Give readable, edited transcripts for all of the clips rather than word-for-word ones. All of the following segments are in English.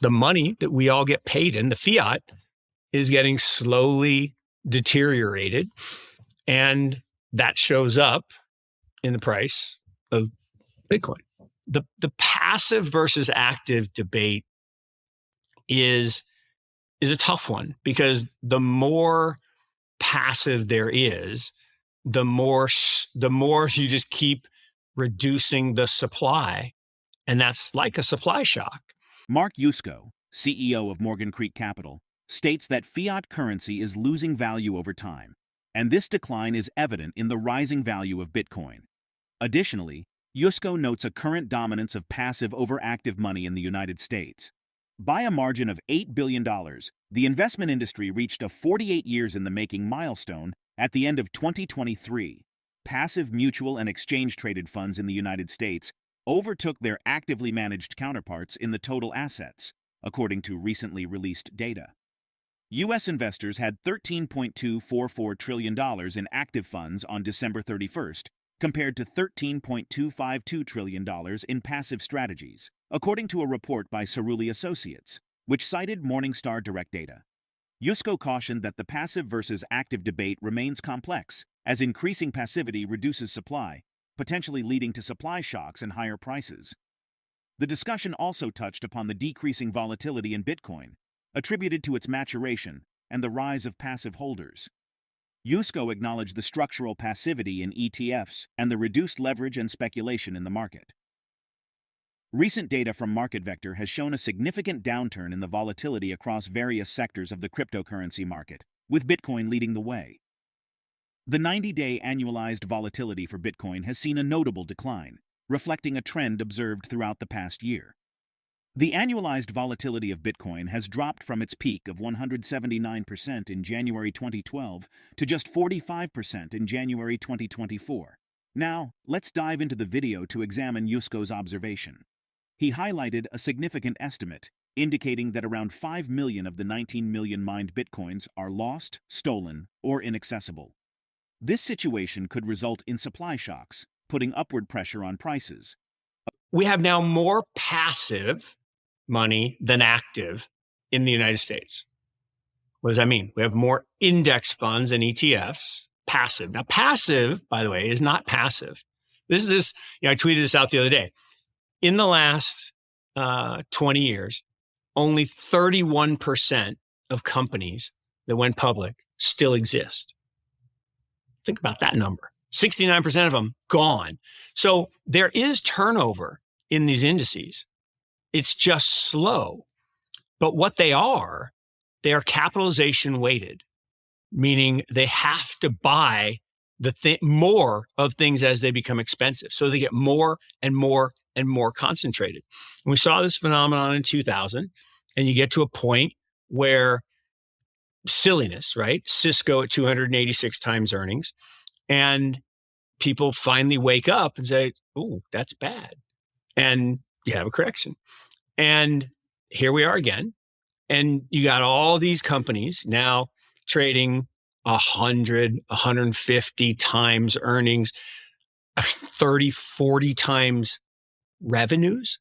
the money that we all get paid in, the fiat, is getting slowly deteriorated. And that shows up in the price of Bitcoin. The passive versus active debate is a tough one, because the more passive there is, the more you just keep reducing the supply, and that's like a supply shock. Mark Yusko, CEO of Morgan Creek Capital, states that fiat currency is losing value over time, and this decline is evident in the rising value of Bitcoin. Additionally, Yusko notes a current dominance of passive over active money in the United States. By a margin of $8 billion, the investment industry reached a 48 years in the making milestone at the end of 2023. Passive mutual and exchange-traded funds in the United States overtook their actively managed counterparts in the total assets, according to recently released data. U.S. investors had $13.244 trillion in active funds on December 31st, compared to $13.252 trillion in passive strategies, according to a report by Cerulli Associates, which cited Morningstar direct data. Yusko cautioned that the passive versus active debate remains complex, as increasing passivity reduces supply, potentially leading to supply shocks and higher prices. The discussion also touched upon the decreasing volatility in Bitcoin, attributed to its maturation and the rise of passive holders. Yusko acknowledged the structural passivity in ETFs and the reduced leverage and speculation in the market. Recent data from MarketVector has shown a significant downturn in the volatility across various sectors of the cryptocurrency market, with Bitcoin leading the way. The 90-day annualized volatility for Bitcoin has seen a notable decline, reflecting a trend observed throughout the past year. The annualized volatility of Bitcoin has dropped from its peak of 179% in January 2012 to just 45% in January 2024. Now, let's dive into the video to examine Yusko's observation. He highlighted a significant estimate, indicating that around 5 million of the 19 million mined Bitcoins are lost, stolen, or inaccessible. This situation could result in supply shocks, putting upward pressure on prices. We have now more passive money than active in the United States. What does that mean? We have more index funds and ETFs, passive. Now, passive, by the way, is not passive. I tweeted this out the other day. In the last 20 years, only 31% of companies that went public still exist. Think about that number. 69% of them gone. So there is turnover in these indices. It's just slow. But what they are capitalization weighted, meaning they have to buy more of things as they become expensive. So they get more and more and more concentrated. And we saw this phenomenon in 2000, and you get to a point where silliness, right? Cisco at 286 times earnings, and people finally wake up and say, "Oh, that's bad." And you have a correction. And here we are again. And you got all these companies now trading 100, 150 times earnings, 30, 40 times revenues.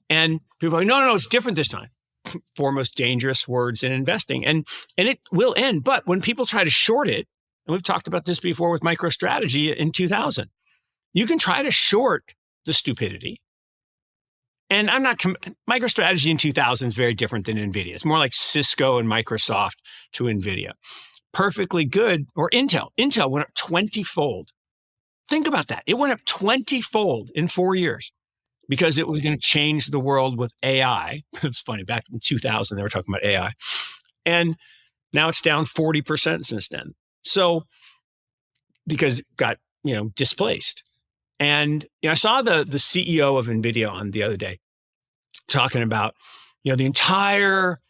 And people are like, no, it's different this time. Four most dangerous words in investing. And it will end. But when people try to short it, and we've talked about this before with MicroStrategy in 2000, you can try to short the stupidity. And MicroStrategy in 2000 is very different than NVIDIA. It's more like Cisco and Microsoft to NVIDIA. Perfectly good. Or Intel. Intel went up 20-fold. Think about that. It went up 20-fold in 4 years because it was going to change the world with AI. It's funny, back in 2000, they were talking about AI. And now it's down 40% since then. So, because it got, displaced. And I saw the CEO of NVIDIA on the other day talking about, the entire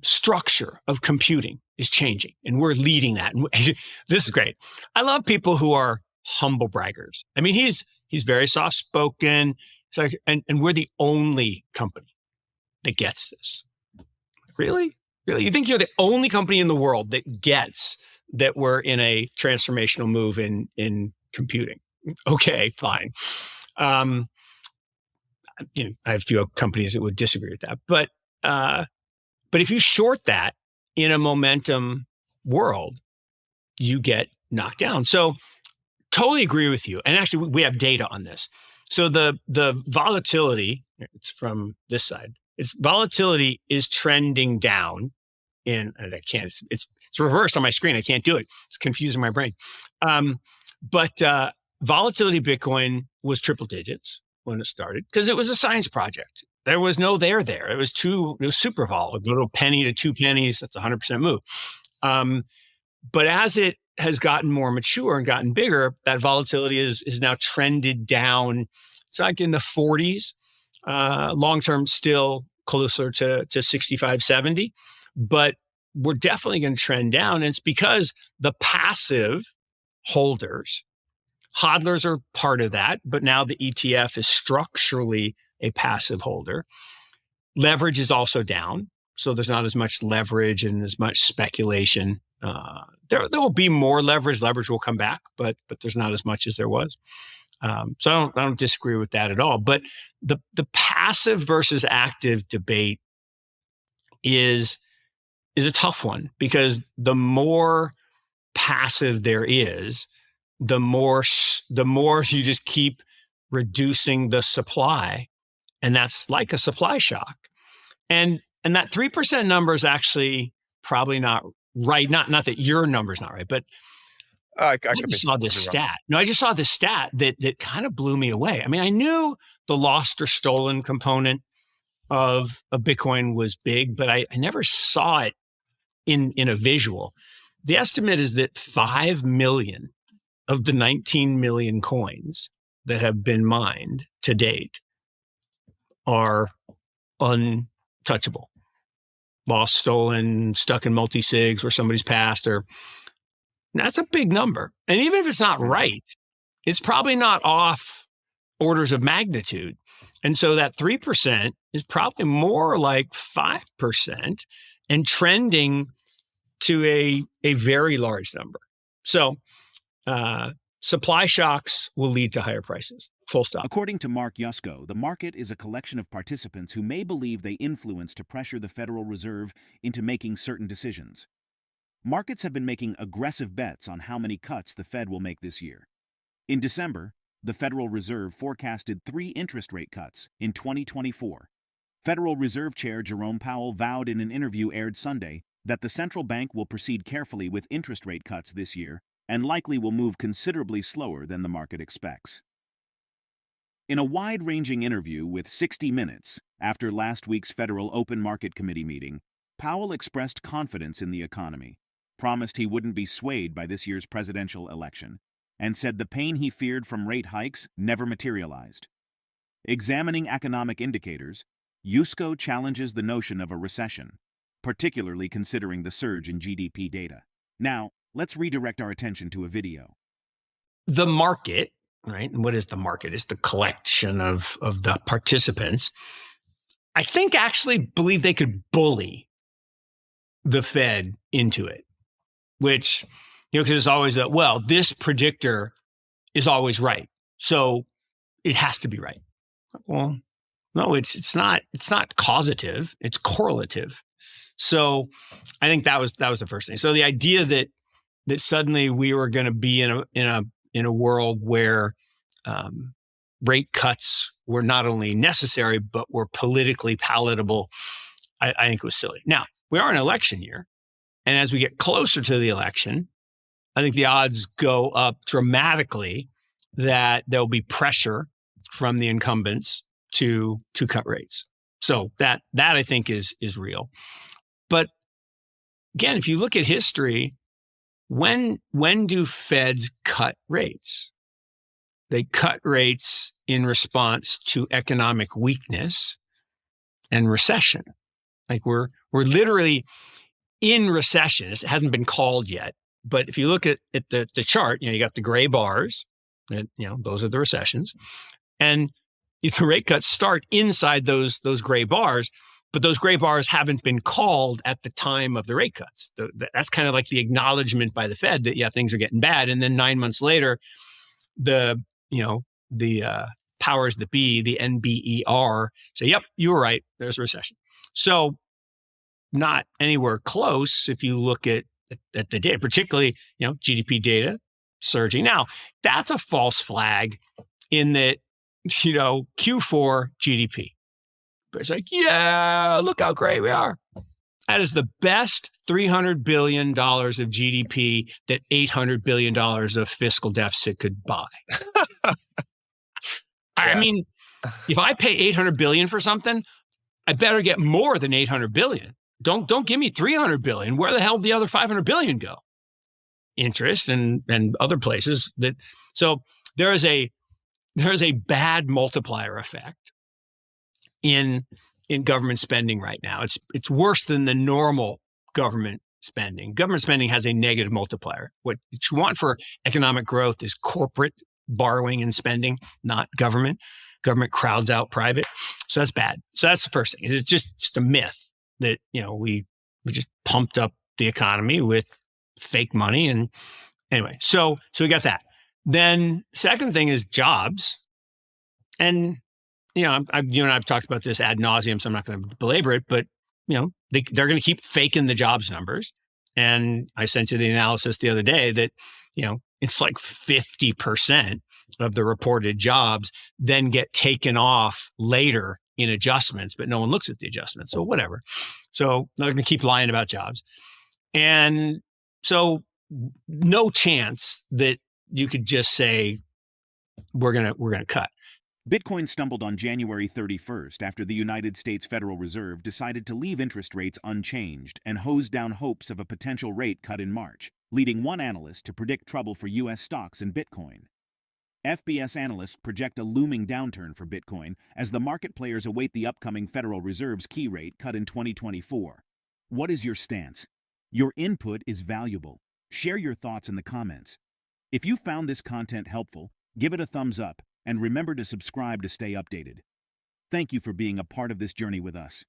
structure of computing is changing, and we're leading that. And this is great. I love people who are humble braggers. I mean, he's very soft spoken, and we're the only company that gets this. Really? You think you're the only company in the world that gets that we're in a transformational move in computing? Okay, fine. I have a few companies that would disagree with that, but if you short that in a momentum world, you get knocked down. So totally agree with you. And actually, we have data on this. So the volatility, it's from this side. Its volatility is trending down. And I can't. It's reversed on my screen. I can't do it. It's confusing my brain. But volatility Bitcoin was triple digits when it started because it was a science project. There was no there. It was super vol. A little penny to 2 pennies. That's a 100% move. But as it has gotten more mature and gotten bigger, that volatility is now trended down. It's like in the 40s. Long term, still closer to 65, 70. But we're definitely going to trend down. And it's because the passive holders, hodlers are part of that, but now the ETF is structurally a passive holder. Leverage is also down. So there's not as much leverage and as much speculation. There will be more leverage. Leverage will come back, but there's not as much as there was. So I don't disagree with that at all. But the passive versus active debate is a tough one because the more passive there is, the more you just keep reducing the supply, and that's like a supply shock. And that 3% number is actually probably not right. Not that your number's not right, but I just saw this stat. No, I just saw this stat that kind of blew me away. I mean, I knew the lost or stolen component of Bitcoin was big, but I never saw it in a visual. The estimate is that 5 million of the 19 million coins that have been mined to date are untouchable. Lost, stolen, stuck in multi-sigs where somebody's passed, or that's a big number. And even if it's not right, it's probably not off orders of magnitude. And so that 3% is probably more like 5% and trending to a very large number. So supply shocks will lead to higher prices. Full stop. According to Mark Yusko, the market is a collection of participants who may believe they influence to pressure the Federal Reserve into making certain decisions. Markets have been making aggressive bets on how many cuts the Fed will make this year. In December, the Federal Reserve forecasted 3 interest rate cuts in 2024. Federal Reserve Chair Jerome Powell vowed in an interview aired Sunday that the central bank will proceed carefully with interest rate cuts this year and likely will move considerably slower than the market expects. In a wide-ranging interview with 60 Minutes after last week's Federal Open Market Committee meeting, Powell expressed confidence in the economy, promised he wouldn't be swayed by this year's presidential election, and said the pain he feared from rate hikes never materialized. Examining economic indicators, Yusko challenges the notion of a recession, particularly considering the surge in GDP data. Now, let's redirect our attention to a video. The market, right? And what is the market? It's the collection of the participants. I think actually believe they could bully the Fed into it, which, because it's always that, well, this predictor is always right, so it has to be right. Well, no, it's not causative, it's correlative. So I think that was the first thing. So the idea that suddenly we were going to be in a world where rate cuts were not only necessary but were politically palatable, I think was silly. Now, we are in an election year, and as we get closer to the election, I think the odds go up dramatically that there'll be pressure from the incumbents to cut rates. So that I think is real. But again, if you look at history, when do Feds cut rates? They cut rates in response to economic weakness and recession. Like we're literally in recession. It hasn't been called yet, but if you look at the chart, you got the gray bars, and those are the recessions, and the rate cuts start inside those gray bars. But those gray bars haven't been called at the time of the rate cuts. That's kind of like the acknowledgement by the Fed that, things are getting bad. And then 9 months later, the powers that be, the NBER, say, yep, you were right. There's a recession. So not anywhere close if you look at the data, particularly, GDP data surging. Now, that's a false flag in that, Q4 GDP. But it's like, yeah, look how great we are. That is the best $300 billion of GDP that $800 billion of fiscal deficit could buy. I mean, if I pay $800 billion for something, I better get more than $800 billion. Don't give me $300 billion. Where the hell did the other $500 billion go? Interest and other places. So there is a bad multiplier effect in government spending right now. It's worse than the normal government spending. Government spending has a negative multiplier. What you want for economic growth is corporate borrowing and spending, not government. Government crowds out private. So that's bad. So that's the first thing. It's just a myth that, we just pumped up the economy with fake money. And anyway, so we got that. Then second thing is jobs. And, you and I've talked about this ad nauseum, so I'm not going to belabor it, but, they're going to keep faking the jobs numbers. And I sent you the analysis the other day that, it's like 50% of the reported jobs then get taken off later in adjustments, but no one looks at the adjustments. So whatever. So they're going to keep lying about jobs. And so no chance that you could just say, we're going to cut. Bitcoin stumbled on January 31st after the United States Federal Reserve decided to leave interest rates unchanged and hose down hopes of a potential rate cut in March, leading one analyst to predict trouble for U.S. stocks and Bitcoin. FBS analysts project a looming downturn for Bitcoin as the market players await the upcoming Federal Reserve's key rate cut in 2024. What is your stance? Your input is valuable. Share your thoughts in the comments. If you found this content helpful, give it a thumbs up and remember to subscribe to stay updated. Thank you for being a part of this journey with us.